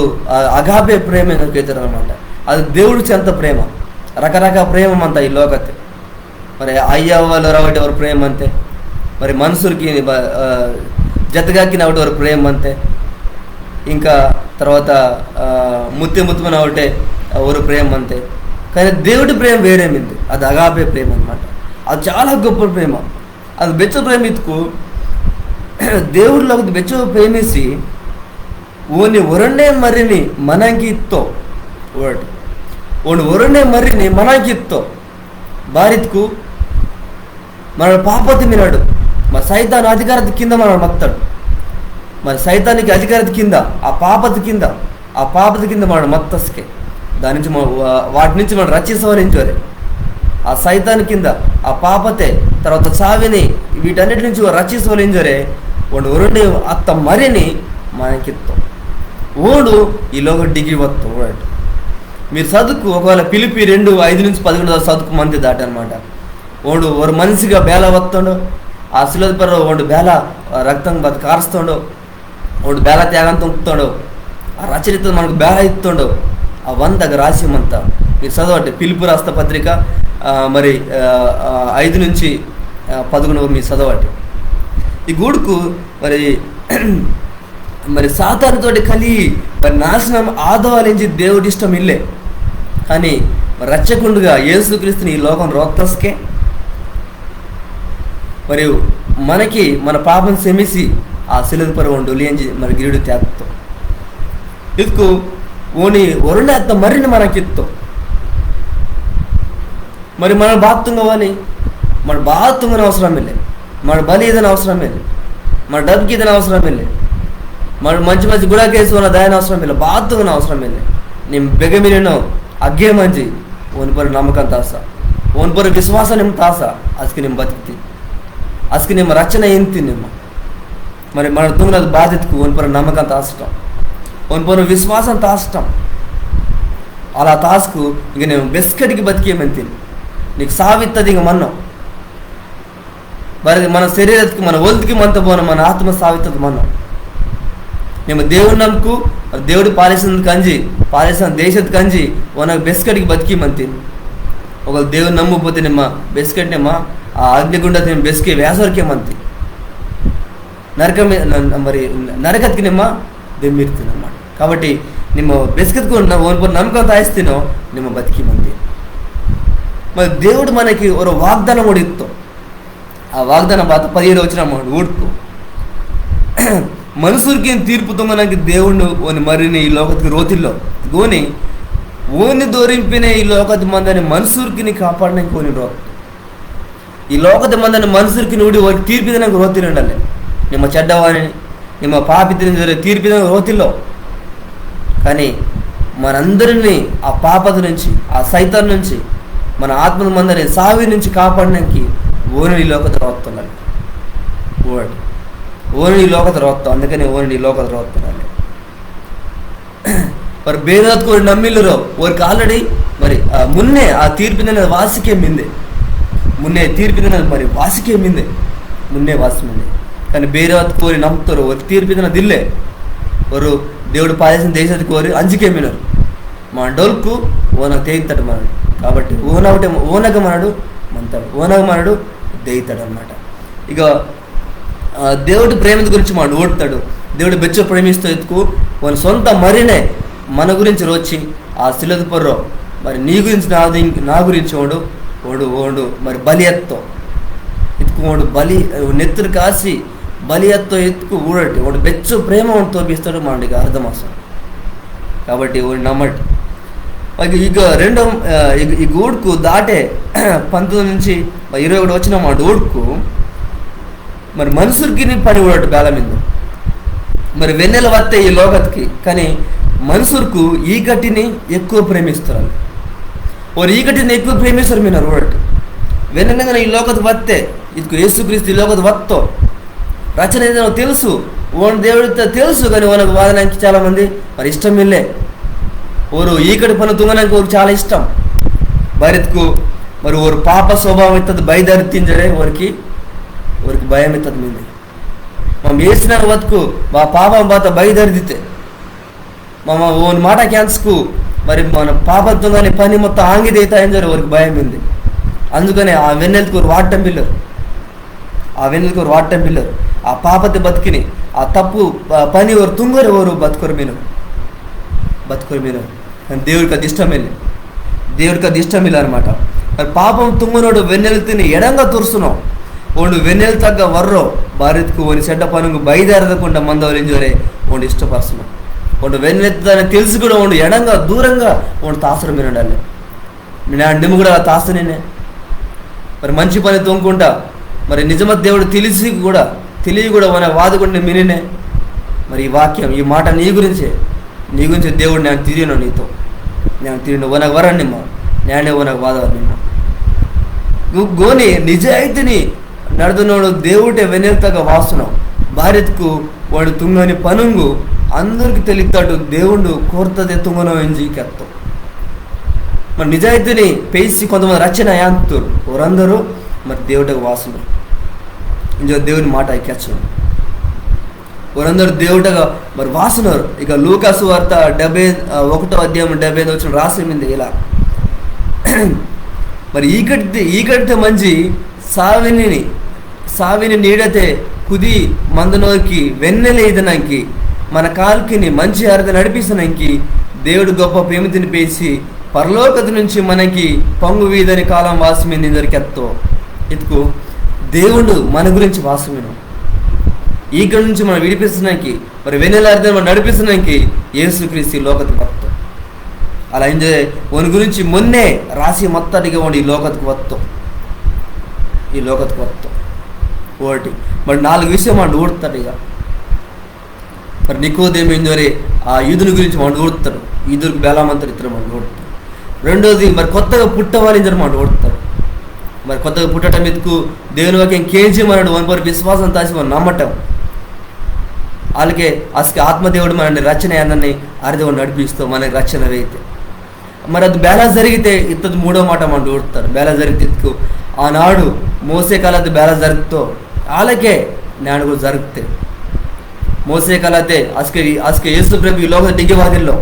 అగాపే ప్రేమ ఎదురు అనమాట అది దేవుడి చెంత ప్రేమ రకరకాల ప్రేమ అంత ఈ లోకతే మరి అయ్య వాళ్ళు రావటి ఎవరు ప్రేమ అంతే మరి మనుషులకి జతగాకిన ఒకటి ఎవరు ప్రేమ అంతే ఇంకా తర్వాత ముత్యమైన ఒకటే ఎవరు ప్రేమ అంతే కానీ దేవుడి ప్రేమ వేరేమింది అది అగాపే ప్రేమ అనమాట అది చాలా గొప్ప ప్రేమ అది బెచ్చ ప్రేమిత్కు దేవుడిలోకి బెచ్చ ప్రేమిಸಿ ಓನಿ ಒರಣ್ಣೆ ಮರಿನಿ ಮನಂಗಿತ್ತೋ ఒకటి ఓని ఒరనే మరిని మనాకిత్తో భారత్కు మన పాపతి మినాడు మన సైతాన్ అధికారత కింద మనం మత్తాడు మన సైతానికి అధికారత కింద ఆ పాపతి కింద మన మత్తస్కే దాని నుంచి వాటి నుంచి మనం రచించవరించారు ఆ సైతాన్ కింద ఆ పాపతే తర్వాత చావిని వీటన్నిటి నుంచి రచించవరించారే వాడు ఒరనే అత్త మరిని మనకిత్తో ఓడు ఈలోగా డిగ్రీ వస్తాం ఓడు మీరు చదువుకు ఒకవేళ పిలిపి 2:5-11 చదువుకు మంది దాట అనమాట ఓడు ఒక మనిషిగా బేల వస్తుండో ఆ శిలపర ఓడు బేల రక్తం కారుస్తుండో ఓడు బేల త్యాగంతో ఉంటుతాడో ఆ రచయిత మనకు బేల ఇస్తుండో ఆ వందకు రాసిమంతా మీరు చదవండి పిలుపు రాష్ట్ర పత్రిక మరి 5-11 మీరు చదవండి ఈ గూడుకు మరి సాతానుతోటి కలిగి మరి నాశనం ఆదవాలించి దేవుడి ఇష్టం ఇల్లే కానీ రచ్చకుండుగా యేసుక్రీస్తుని ఈ లోకం రోత్తస్కే మరియు మనకి మన పాపం క్షమిసి ఆ శిలువ ఒలియంచి మరి గిరుడు త్యాగతో ಇದಕ್ಕೂ ಓಣಿ ಒರಳೆ ಅತ್ತ ಮರಿನ మనకిత్తో మరి మన బాత్తుంగవని మన బాత్తుంగన అవసరం ಇಲ್ಲ మన బలి ఏదైనా అవసరం ಇಲ್ಲ మన డబ్బుకి ఏదైనా అవసరం ಇಲ್ಲ మన మంచి మంచి గుడాకేసుకున్న దాని అవసరం ಇಲ್ಲ బాత్తుంగన అవసరం ಇಲ್ಲ ನಿಮ್ಮ ಬೆಗಮಿನೇನೋ ಅಗ್ಗೆ ಮಂಜಿ ಓನ್ ಪರ ನಮಕಂತ ಆಸ ಓನ್ ಪರ ವಿಶ್ವಾಸ ನಿಮ್ಮ ತಾಸ ಅದಕ್ಕೆ ನಿಮ್ಮ ಬದುಕ್ತಿ ಅದಕ್ಕೆ ನಿಮ್ಮ ರಚನೆ ಎಂತಿ ನಿಮ್ಮ మరి మన తుంగనది బాధ్యతకు ఓన్ పర నమ్మకం తాసటం ఓన్ పర విశ్వాసం తాసటం అలా తాసుకు ఇంక నేను బెస్కటికి బతికేమని తిని నీకు సావిత్తది ఇంక మన్నం మరి మన శరీరకి మన ఒలికి మంత పోన మన ఆత్మ సావిత్తది మన్నం ನಿಮ್ಮ దేవుడు నమ్ముకు దేవుడు పాలిసిన కంజి పాలిసిన దేశದ కంజి ఓనకు బెస్కటికి బతికేమంತೀನಿ ఒకవేళ దేవుడు నమ్మకపోతే ನಿಮ್ಮ బెస్కట్ ನಿಮ್ಮ ಆ ಅಗ್ನಿಗುಂಡ ಬೆಸ್ಕೆ ವ್ಯಾಸರ್ಕೆ ಮಂತಿ ನರಕ మరి నరకత్కి ನಿಮ್ಮ దెమ్మిర్ತೀನಿ అన్నమాట కాబట్టి ನಿಮ್ಮ బెస్కత్కు నమ్మకం తాయిస్తేనో ನಿಮ್ಮ బతికి మంది మరి దేవుడు మనకి ఒక వాగ్దానం కూడా ఇస్తాం ఆ వాగ్దానం బాత 17 వచ్చిన ఊడ్కు మనుషులకి తీర్పుతో మనకి దేవుడు ఓని మరిని ఈ లోకత్కి రోతిల్లో గోని ఓని దోరింపిన ఈ లోకతి మందని మనుషులకి కాపాడడానికి ఓని రోత ಈ ಲೋಕದ ಮಂದನ್ನು ಮನುಷ್ಯರಿಗೆ ನೋಡಿ ಹೋಗಿ ತೀರ್ಪಿದಂಗೆ ರೋತಿರಂಡಲ್ಲೇ ನಿಮ್ಮ చెడ్డవాణి ನಿಮ್ಮ పాపిని తీర్పిద రోతిల్లో కానీ మనందరినీ ఆ పాపద నుంచి ఆ సైతాన్ నుంచి మన ఆత్మ మందని సావి నుంచి కాపాడడానికి ఓని ఈ లోకత రోతున్నాడు ఓని ఈ లోకత రోత్తాం అందుకని ఓని ఈ లోకత రోతున్నాడు మరి ಬೇರೆದಕ್ಕೂ ನಮ್ಮಿಲ್ಲರೋ ಅವ್ರಿಗೆ ಆಲ್ರೆಡಿ మరి ಮುನ್ನೆ ಆ ತೀರ್ಪಿನ ವಾಸಿಕೆ ಮಿಂದೆ ಮುನ್ನೆ ತೀರ್ಪಿನ మరి ವಾಸಿಕೆ ಮಿಂದೆ ಮುನ್ನೆ ವಾಸಿ ಮಿಂದೆ కానీ ಬೇರೆ ಕೋರಿ ನಂಬ್ತಾರೋ ಅವ್ರು ತೀರ್ಪಿನ ದಿಲ್ಲೇ ಅವರು దేవుడు పాలిసిన దేశానికి కోరి అంజికే మినరు మన డోల్కు ఓనకు తేగుతాడు మనడు కాబట్టి ఓనగ మనడు అంటాడు. ఓనగమానుడు దేయితాడు అనమాట. ఇక దేవుడి ప్రేమ గురించి మనం ఓడతాడు. దేవుడు బెచ్చ ప్రేమిస్తూ ఎత్తుకు వాని సొంత మరినే మన గురించి వచ్చి ఆ సిలదు పొర్రో మరి నీ గురించి నా గురించి ఓడు ఓడు ఓడు మరి బలి ఎత్తో ఎత్తుకోడు, బలి నెత్తురు కాసి బలి ఎత్తో ఎత్తుకు ఊడటి వాడు బెచ్చు ప్రేమ వాడు తోపిస్తాడు మనకి అర్థమాసం. కాబట్టి వాడు నమ్మటి. ఇక ఈ గూడుకు దాటే 19 నుంచి 21 వచ్చిన మా గూడుకు మరి మనుషులకి పని ఊడట బేల మీద. మరి వెన్నెల వస్తే ఈ లోకత్కి, కానీ మనుషులకు ఈ గట్టిని ఎక్కువ ప్రేమిస్తారు. వారు ఈ గట్టిని ఎక్కువ ప్రేమిస్తారు మీరు ఊడటి. వెన్నెల ఈ లోకత వస్తే ఇది యేసుక్రీస్తు ఈ లోకత వత్తో రచన ఏదో తెలుసు, ఓన్ దేవుడితో తెలుసు, కానీ వాళ్ళకి వాదనకి చాలామంది మరి ఇష్టం ఇల్లే. ఓరు ఈకటి పని తుంగనానికి ఓరు చాలా ఇష్టం. భారత్కు మరి ఓరు పాప స్వభావం ఇస్తుంది బయదారి తింజడే ఓరికి భయం ఇస్తుంది మీద మేము వేసిన వతుకు మా పాపం బాత బయదరిదితే మా ఓన్ మాట క్యాన్స్కు మరి మన పాపత్వంగానే పని మొత్తం ఆంగిదైతే ఏం జరే ఓరికి భయం ఉంది. అందుకనే ఆ వెన్నెలకి ఒక వాడటం పిల్లరు, ఆ పాపతి బతికిని ఆ తప్పు పని ఓరు తుంగరు ఓరు బతుకోరు మీరు కానీ దేవుడికి అది ఇష్టమిల్ల అనమాట. మరి పాపం తుంగనోడు వెన్నెలు తిని ఎడంగా తురుస్తున్నావు ఓడు వెన్నెలు తగ్గ వర్రో భారత్కు ఓని చెడ్డ పనుకు బయలుదేరదకుండా మందవలింజోరే ఓడి ఇష్టపరుస్తున్నావు. ఓడు వెన్నెత్తుదని తెలిసి కూడా ఓడు ఎడంగా దూరంగా ఓడు తాసరం మీరు ఉండాలి. నేను నిమ్ము కూడా తాస్త నేనే మరి మంచి పని తొంగుకుంటా మరి నిజమత్ దేవుడు తెలియ కూడా మన వాదుకుంటే మినినే. మరి ఈ వాక్యం ఈ మాట నీ గురించే దేవుడు నేను తిరిగిన నీతో నేను తిరిగిన ఓనకు వరం నిమ్మ నేనే ఓనకు వాదవరు నిమ్మ గోని నిజాయితీని నడుదునోడు దేవుడే వెన్నెలతగా వాస్తున్నావు. భారత్కు వాడు తుంగని పనుంగు అందరికి తెలియతాడు దేవుడు కోరుతుంది తుంగనో ఎంజీకెత్తాం. మరి నిజాయితీని పేసి కొంతమంది రచన యాంతురు వారందరూ మరి దేవుడికి వాసున్నారు. ఇంజో దేవుని మాట ఎక్కేచ్చు వారందరూ దేవుడగా మరి వాసున్నారు. ఇక లూకాసు వార్త 71వ అధ్యాయం 75 వచ్చిన రాసింది ఇలా మరి ఈకటితే మంచి సావిని నీడతే కుది మందునోకి వెన్నెల ఇదనంకి మన కాల్కిని మంచి అరద నడిపిస్తనంకి దేవుడు గొప్ప ప్రేమితిని పేసి పరలోకత నుంచి మనకి పొంగు వీధని కాలం వాసమింది దొరికెత్తో ఎత్తుకు దేవుడు మన గురించి వాసమిను ఇక్కడ నుంచి మనం విడిపిస్తున్నానికి మరి వెన్నెల అర్థం మనం నడిపిస్తున్నానికి యేసుక్రీస్తు లోకతకు వత్తం. అలా ఎంజాయ్ వాని గురించి మొన్నే రాసి మొత్తానికి వాడు ఈ లోకతకు వత్తం ఒకటి. మరి 4 విషయం మనం ఊడుతాడు. ఇక మరి నికోదేము ఎంజోరే ఆ యూదుని గురించి మనం ఊడుతాడు. యూదులకు బేలామంతరు ఇద్దరు మనం ఊడుతాడు. రెండోది మరి కొత్తగా పుట్టవాళ్ళు ఇద్దరు మనం ఊడుతాడు. మరి కొత్తగా పుట్టడం ఎత్తుకు దేవుని వాక్యం కేజీ మనడు వనపరి విశ్వాసం తాసి మనం నమ్మటం వాళ్ళకే అసలు ఆత్మదేవుడు మనల్ని రచన అందరినీ అరిదేవుడు నడిపిస్తూ మనకి రచన అయితే మరి అది బేలా జరిగితే ఇత్తది 3వ మాట మనం ఊడుతారు. బేలా జరిగితే ఎత్తుకు ఆనాడు మోసే కాలది బేలా జరుగుతో వాళ్ళకే నేను కూడా జరుగుతే మోసే కాలతే అసకే యేసు ప్రభు ఈ లోక దిగ్గవాదిల్లో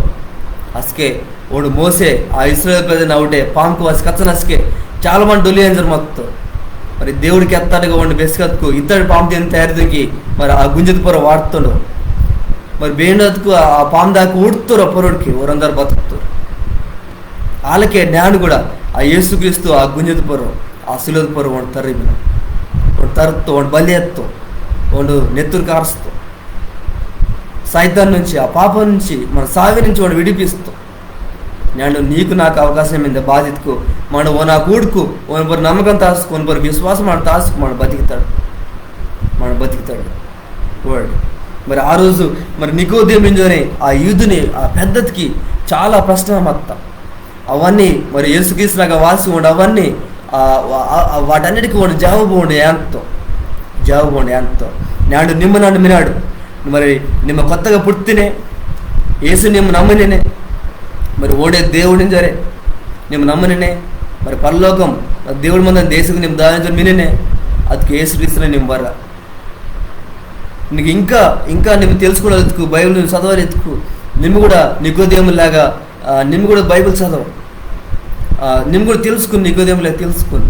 అసకే ఓడు మోసే ఆ ఇస్రాయేల్ ప్రజలు అవుటే పాంకు అసలు కచ్చనస్కే చాలా మంది డొల్లి అంజరు మొత్తం మరి దేవుడికి ఎత్తాడుగా ఉండి బెస్కత్కు ఇత్తడి పాము తిని తయారుకి మరి ఆ గుంజతి పొర వాడుతాడు. మరి బేండత్కు ఆ పాము దాకా ఊడుతారు పొరుడికి ఊరందరూ బతుకుతారు. వాళ్ళకే జ్ఞాను కూడా ఆ యేసుక్రీస్తు ఆ గుంజతి పొర ఆ సిలువ పొర వాడు తరిమిన వాడు తరుతూ వాడు బలి ఎత్తు వాడు నెత్తురు కారుస్తూ సైతాన్ నుంచి ఆ పాపం నుంచి మన సావి నుంచి వాడు విడిపిస్తూ నేను నీకు నాకు అవకాశం మీద బాధ్యతకు మన నా కూడుకు ఓనపరి నమ్మకం తాసుకు ఓనపరి విశ్వాసం మన తాసుకు మన బతికితాడు వాడు. మరి ఆ రోజు మరి నికోదేముని ఆ యూదుని ఆ పెద్దతికి చాలా ప్రశ్న మొత్తం అవన్నీ మరి యేసుక్రీస్తులాగా వాసి ఉండి అవన్నీ వాటన్నిటికీ వాడు జవాబు ఉండే యాంతో నాడు నిమ్మనాడు మినాడు మరి నిమ్మ కొత్తగా పుట్టినే యేసు నిమ్మ నమ్మనినే మరి ఓడే దేవుడిని జరే నిమ్మ నమ్మనినే మరి పరలోకం దేవుడి మందని దేశకు నిమ్మ దాని మినినే అదికి యేసుక్రీస్తునే నిమ్మ బర్ర నీకు ఇంకా నిమ్మ తెలుసుకోవాలి ఎత్తుకు బైబిల్ నువ్వు చదవాలి ఎత్తుకు నిమ్మ కూడా నికోదేములాగా నిమ్మ కూడా బైబిల్ చదవ నిమ్మ కూడా తెలుసుకుని నికోదేములాగా తెలుసుకుని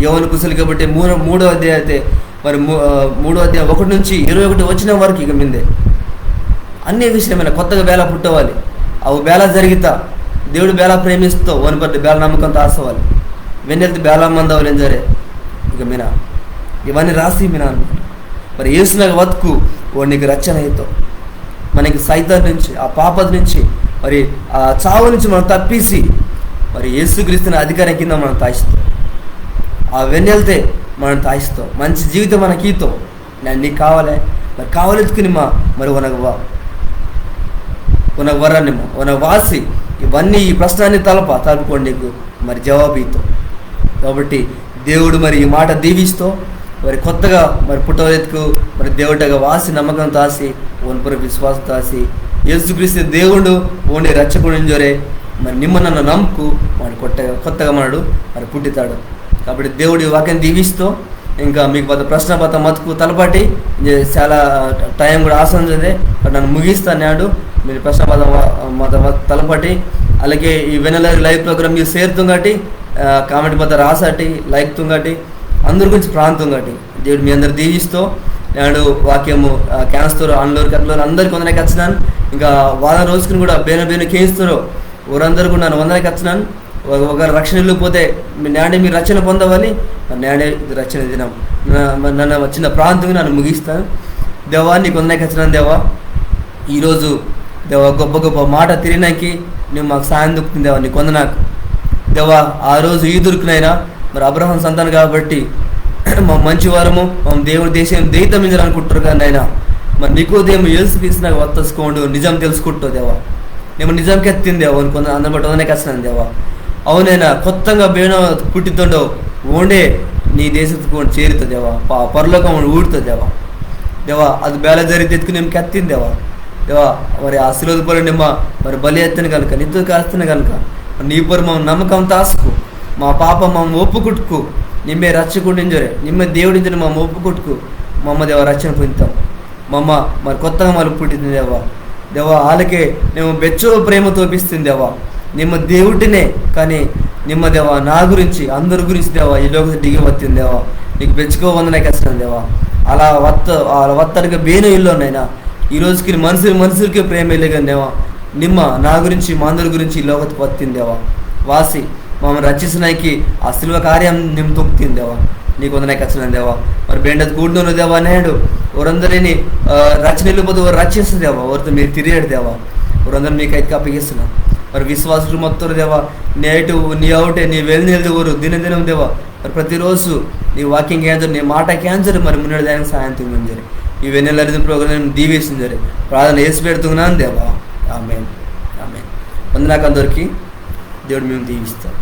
యోహాను కుశలు కాబట్టి మూడో అధ్యాయం అయితే మరి 3వ అధ్యాయం 1 నుంచి 21 వచ్చిన వరకు ఇక మిందే అన్ని విషయమైన కొత్తగా బేలా పుట్టవాలి. అవి బేలా జరిగితా దేవుడు బేలా ప్రేమిస్తూ వనపడి బేల నమ్మకంతో ఆసవాలి. వెన్నెల్తి బేలా మందవలేం జరే ఇక మీనా ఇవన్నీ రాసి మీనా అన్నమాట. మరి యేసునగ వతుకు నీకు రచన అవుతావు. మనకి సైతాన్ నుంచి, ఆ పాపద నుంచి, మరి ఆ చావు నుంచి మనం తప్పిసి మరి యేసుక్రీస్తుని అధికారం కింద మనం తాయిస్తాం. ఆ వెన్నెల్తే మనం తాయిస్తాం. మంచి జీవితం మనకి ఈతో నేను నీకు కావాలి మరి కావాలెత్తుకుని మరి ఉనకు వరాన్నిమ్మ ఉనకు వాసి ఇవన్నీ ఈ ప్రశ్నాన్ని తలుపుకోండి నీకు మరి జవాబు ఈతో. కాబట్టి దేవుడు మరి ఈ మాట దీవిస్తూ మరి కొత్తగా మరి పుట్టవెత్తుకు మరి దేవుడిగా వాసి నమ్మకం తాసి ఓన్పుర విశ్వాసం తాసి యేసుక్రీస్తు దేవుడు ఓని రచ్చకుని జోరే మరి నన్ను నమ్ముకు వాడు కొత్తగా మనడు మరి పుట్టితాడు. కాబట్టి దేవుడి వాక్యం దీవిస్తూ ఇంకా మీకు ప్రశ్న మతుకు తలపాటి చాలా టైం కూడా ఆసందే నన్ను ముగిస్తాను నాడు మీరు ప్రశ్న తలపాటి అలాగే ఈ వెనలరి లైవ్ ప్రోగ్రామ్ మీరు సేరుతాం కాబట్టి కామెంట్ పద రాసాటి లైక్ తుంగటి అందరి గురించి ప్రాంతం కాబట్టి దేవుడు మీ అందరు దీవిస్తూ నాడు వాక్యము క్యాన్స్తరు అన్లోరు కట్లోరు అందరికి వందనకి వచ్చినాను. ఇంకా వారం రోజుకుని కూడా బేన కేయిస్తారు ఊరందరూ కూడా నన్ను వందనకి వచ్చినాను. ఒక రక్షణ వెళ్ళిపోతే నాడే మీరు రక్షణ పొందవాలి. నాడే రక్షణ దినం నన్ను వచ్చిన ప్రాంతం నన్ను ముగిస్తాను. దేవా నీకు వందనకి వచ్చినాను. దేవా ఈరోజు దేవా గొప్ప గొప్ప మాట తిరిగినాకి నువ్వు మాకు సాయం దొరుకుతుంది. దేవా నీకు వందనాకు. దేవా ఆ రోజు ఈ దొరికినైనా మరి అబ్రహాం సంతానం కాబట్టి మా మంచి వారము మా దేవుడి దేశం దైతమించాలనుకుంటారు కానీ అయినా మరి నీకోదేమో యేసుక్రీస్తు నాకు వర్తసుకోండు నిజం తెలుసుకుంటావు. దేవా నేను నిజంకి ఎత్తింది దేవా కొంత అందరి బట్టి వందనకి వచ్చినాను. దేవా అవునైనా కొత్తగా బేణ పుట్టితుండవు ఓండే నీ దేశకు చేరుతుంది. దేవా పరలోకం ఊడుతుంది. దేవా అది బేల జరిగి ఎత్తుకుని నేను ఎత్తింది. దేవా మరి ఆ శిలువ పడి మరి బలి ఎత్తిన కనుక నిద్ర కాస్తున్న కనుక నీ పొరు మా నమ్మకం తాసుకు మా పాప మమ్మ ఒప్పుకుట్టుకు నిమ్మే రచ్చకుండింజరే నిమ్మే దేవుడించని మా ఒప్పుకుట్టుకు మమ్మ దేవ రచన పొందుతాం. మమ్మ మరి కొత్తగా మళ్ళీ పుట్టింది. దేవా వాళ్ళకే మేము బెచ్చో ప్రేమ తోపిస్తుంది. దేవా నిమ్మ దేవుడినే కానీ నిమ్మ దేవా నా గురించి అందరి గురించి దేవా ఈ లోక దిగి వచ్చింది. దేవా నీకు బెచ్చుకో వందనకి వచ్చినాను. దేవా అలా వత్తడిగా బేను ఇల్లునైనా ఈ రోజుకి మనుషులకి ప్రేమ వెళ్ళగాని దేవా నిమ్మ నా గురించి మా అందరి గురించి ఈ లోకకు వచ్చింది. దేవా వాసి మమ్మల్ని రచించడానికి ఆ శిల్వ కార్యం నిమ్మ తొక్కుతుంది. దేవా నీకు వందనకి వచ్చినాను. దేవా మరి బెండది కూడును దేవా అన్నాడు ఎవరందరినీ రచన వెళ్ళిపోతే ఎవరు రచిస్తుంది. దేవా ఎవరితో మీరు తిరిగాడు. దేవా ఎవరందరూ మీకు అయితే అప్పగిస్తున్నాం. మరి విశ్వాసులు మొత్తం దేవా నేటు నీ అవుటే నీ వెళ్ళి ఊరు దినదినం దేవా మరి ప్రతిరోజు నీ వాకింగ్ క్యాన్సర్ నీ మాట క్యాన్సర్ మరి మున్నడి దానికి సాయంత్రం ముంజరి ఈ వెన్నెల ప్రోగ్రాం దీవేసింది జరి ప్రార్థన వేసి పెడుతున్నాను. దేవా ఆమేన్ ఆమేన్. వందనాకు అందరికీ దేవుడు మేము దీవిస్తాం.